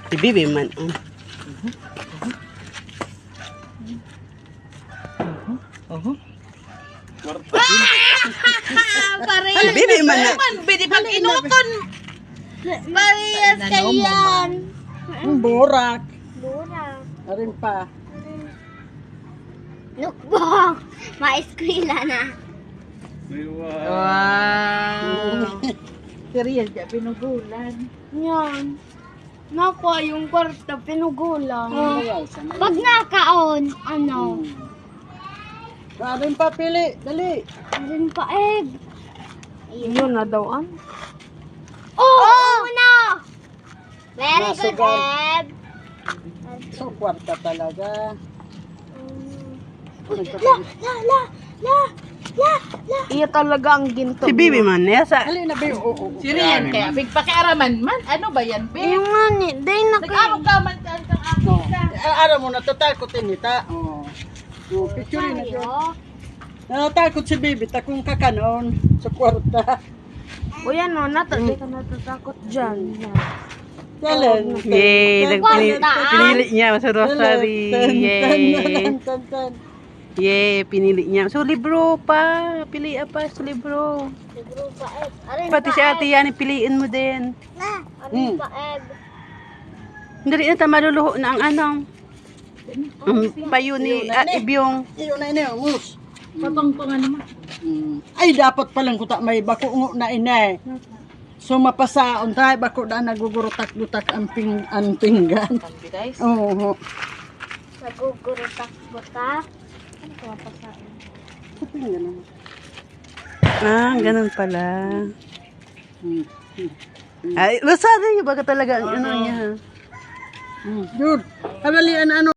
Si Bibi man. Si Bibi man na. Bidi pag inuton. Parehas kayan. Burak. Burak. Arin pa. Nukbong. Maeskwela na. Wow. Serious ka, pinugulan. Yan. Nakuha yung kwarta, pinugulang. Pag Pag nakaon, ano? arin pa pili. Dali. Rin pa egg. Yun na daw ang. Oh! Una! Very good, Nasugal. egg. So, kwarta talaga. Iya talaga ang ginto. Si Bibi man. Nasa. Dali na ba yung oo. Sino yan kaya? Pagpakiaraman man? Ano ba yan, Be? Yung nga ni, day na Nag-araw ka man ka ang No. Araw mo, natatakot nita. Oh. Oh, picture na yun. Natatakot si Bibi, takong kakanon sa kwarta. O yan o, di ka natatakot dyan. Kailan? Yay. Pinili niya. Sa rosary. Yay. Tan. Yay. Pinili niya. So, libro pa. Pili pa sa libro. Siguro pa egg. Arin Pati si ate yan. Piliin mo din. na. Arin pa egg. Hindi na tayo maluluho na ang anong. Ang payo ni Ibyong. Iyo na ina, mus. Patong pa nga naman. Ay, dapat palang kuta may bako ngo na ina. So, mapasaon tayo, bako na nagugurutak-gutak ang pinggan. Tambi guys. Oo. Nagugurutak-butak. Ano ka mapasain? Pinggan naman. Ah, ganun pala. Hmm. Ay, lasada yung baga talaga ang ano niya. Dude, kabalian ano.